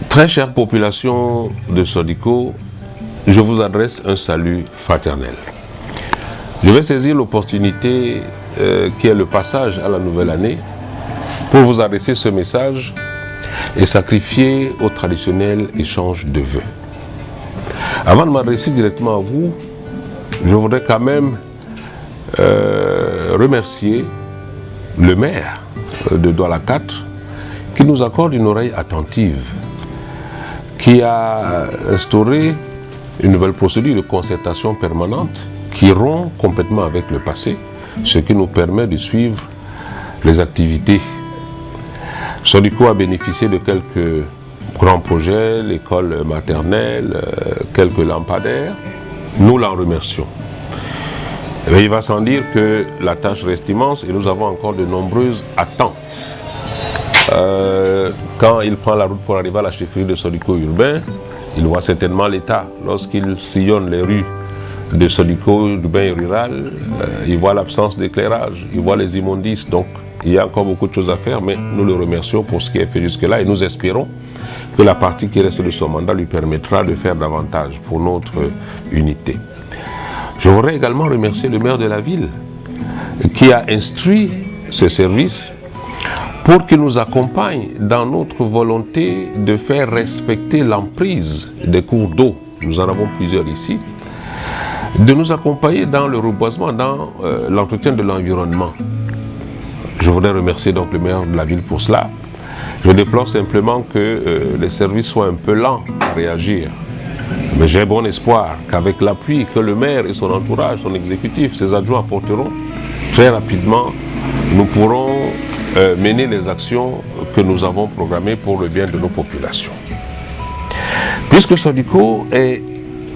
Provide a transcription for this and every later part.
Très chère population de Sodiko, je vous adresse un salut fraternel. Je vais saisir l'opportunité qui est le passage à la nouvelle année pour vous adresser ce message et sacrifier au traditionnel échange de vœux. Avant de m'adresser directement à vous, je voudrais quand même remercier le maire de Douala 4 qui nous accorde une oreille attentive, qui a instauré une nouvelle procédure de concertation permanente qui rompt complètement avec le passé, ce qui nous permet de suivre les activités. Sodiko a bénéficié de quelques grands projets, l'école maternelle, quelques lampadaires. Nous l'en remercions. Mais il va sans dire que la tâche reste immense et nous avons encore de nombreuses attentes. Quand il prend la route pour arriver à la chefferie de Sodiko urbain, il voit certainement l'État. Lorsqu'il sillonne les rues de Sodiko urbain et rural, il voit l'absence d'éclairage, il voit les immondices. Donc il y a encore beaucoup de choses à faire, mais nous le remercions pour ce qui est fait jusque-là et nous espérons que la partie qui reste de son mandat lui permettra de faire davantage pour notre unité. Je voudrais également remercier le maire de la ville qui a instruit ses services pour qu'il nous accompagne dans notre volonté de faire respecter l'emprise des cours d'eau. Nous en avons plusieurs ici. De nous accompagner dans le reboisement, dans l'entretien de l'environnement. Je voudrais remercier donc le maire de la ville pour cela. Je déplore simplement que les services soient un peu lents à réagir. Mais j'ai bon espoir qu'avec l'appui que le maire et son entourage, son exécutif, ses adjoints apporteront, très rapidement, nous pourrons mener les actions que nous avons programmées pour le bien de nos populations. Puisque Sodiko est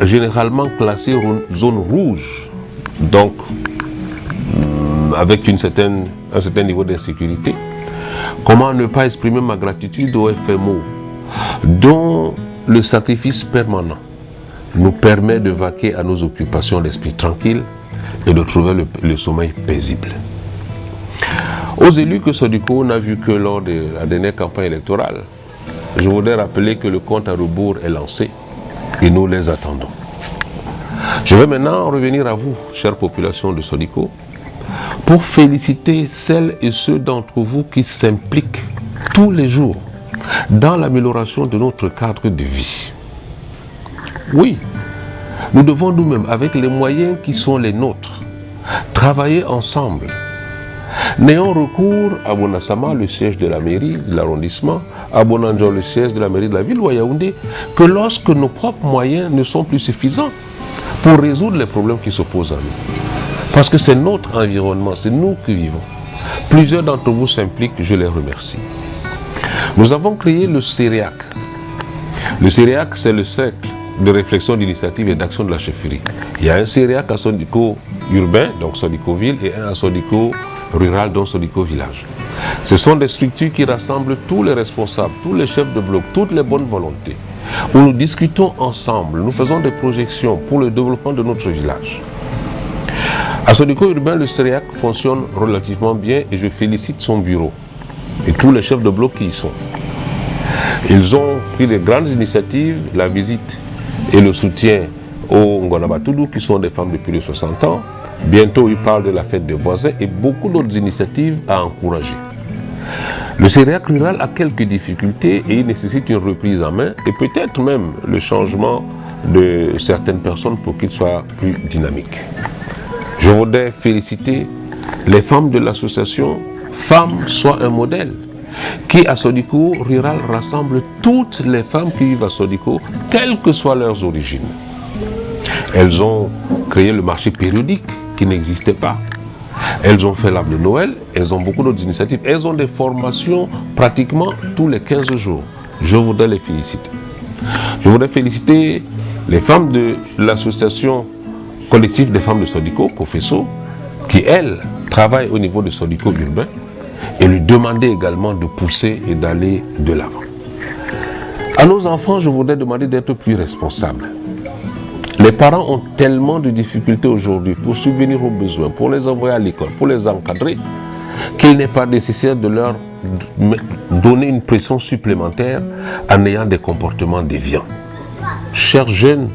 généralement classé zone rouge, donc avec un certain niveau d'insécurité, comment ne pas exprimer ma gratitude au FMO, dont le sacrifice permanent nous permet de vaquer à nos occupations d'esprit tranquille et de trouver le sommeil paisible. Aux élus que Sodiko n'a vu que lors de la dernière campagne électorale, je voudrais rappeler que le compte à rebours est lancé et nous les attendons. Je vais maintenant revenir à vous, chère population de Sodiko, pour féliciter celles et ceux d'entre vous qui s'impliquent tous les jours dans l'amélioration de notre cadre de vie. Oui, nous devons nous-mêmes, avec les moyens qui sont les nôtres, travailler ensemble. N'ayons recours à Bonassama, le siège de la mairie de l'arrondissement, à Bonanjo, le siège de la mairie de la ville, ou à Yaoundé, que lorsque nos propres moyens ne sont plus suffisants pour résoudre les problèmes qui s'opposent à nous. Parce que c'est notre environnement, c'est nous qui vivons. Plusieurs d'entre vous s'impliquent, je les remercie. Nous avons créé le CEREAC. Le CEREAC, c'est le cercle de réflexion, d'initiative et d'action de la chefferie. Il y a un CEREAC à Sodiko urbain, donc Sodiko ville, et un à Sodiko rural, donc Sodiko village. Ce sont des structures qui rassemblent tous les responsables, tous les chefs de bloc, toutes les bonnes volontés, où nous discutons ensemble, nous faisons des projections pour le développement de notre village. À Sodiko urbain, le CEREAC fonctionne relativement bien et je félicite son bureau et tous les chefs de bloc qui y sont. Ils ont pris de grandes initiatives, la visite et le soutien aux Ngonabatoudou qui sont des femmes de plus de 60 ans. Bientôt, ils parlent de la fête des voisins et beaucoup d'autres initiatives à encourager. Le CEREAC rural a quelques difficultés et il nécessite une reprise en main et peut-être même le changement de certaines personnes pour qu'il soit plus dynamique. Je voudrais féliciter les femmes de l'association Femmes Soient un modèle, qui à Sodiko rural rassemble toutes les femmes qui vivent à Sodiko, quelles que soient leurs origines. Elles ont créé le marché périodique qui n'existait pas. Elles ont fait l'arbre de Noël, elles ont beaucoup d'autres initiatives. Elles ont des formations pratiquement tous les 15 jours. Je voudrais les féliciter. Je voudrais féliciter les femmes de l'association collective des femmes de Sodiko, COFESO, qui elles travaillent au niveau de Sodiko urbain et lui demander également de pousser et d'aller de l'avant. À nos enfants, je voudrais demander d'être plus responsables. Les parents ont tellement de difficultés aujourd'hui pour subvenir aux besoins, pour les envoyer à l'école, pour les encadrer, qu'il n'est pas nécessaire de leur donner une pression supplémentaire en ayant des comportements déviants. Chers jeunes,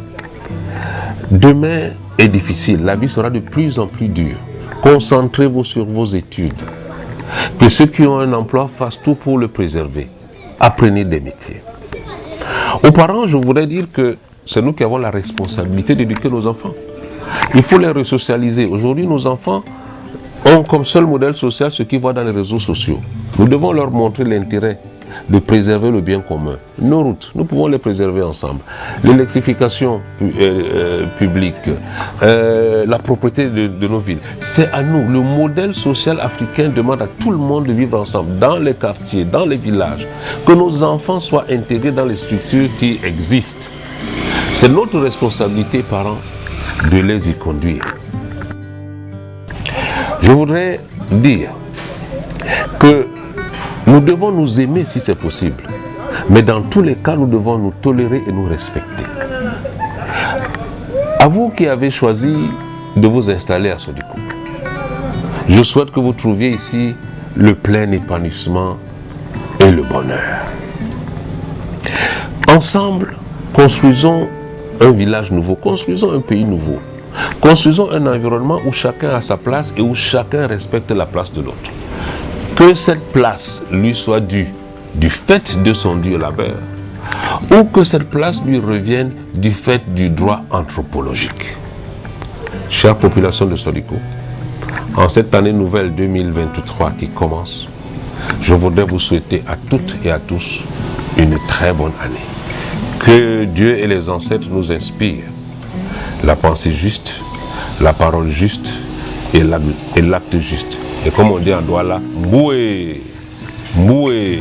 demain est difficile, la vie sera de plus en plus dure. Concentrez-vous sur vos études. Que ceux qui ont un emploi fassent tout pour le préserver. Apprenez des métiers. Aux parents, je voudrais dire que c'est nous qui avons la responsabilité d'éduquer nos enfants. Il faut les resocialiser. Aujourd'hui, nos enfants ont comme seul modèle social ce qu'ils voient dans les réseaux sociaux. Nous devons leur montrer l'intérêt de préserver le bien commun. Nos routes, nous pouvons les préserver ensemble. L'électrification publique, la propriété de nos villes, c'est à nous. Le modèle social africain demande à tout le monde de vivre ensemble, dans les quartiers, dans les villages, que nos enfants soient intégrés dans les structures qui existent. C'est notre responsabilité, parents, de les y conduire. Je voudrais dire que nous devons nous aimer si c'est possible. Mais dans tous les cas, nous devons nous tolérer et nous respecter. À vous qui avez choisi de vous installer à Sodiko, je souhaite que vous trouviez ici le plein épanouissement et le bonheur. Ensemble, construisons un village nouveau, construisons un pays nouveau. Construisons un environnement où chacun a sa place et où chacun respecte la place de l'autre. Que cette place lui soit due du fait de son Dieu labeur, ou que cette place lui revienne du fait du droit anthropologique. Chère population de Sodiko, en cette année nouvelle 2023 qui commence, je voudrais vous souhaiter à toutes et à tous une très bonne année. Que Dieu et les ancêtres nous inspirent la pensée juste, la parole juste et l'acte juste. Et comme on dit en Douala, Mboué, Mboué.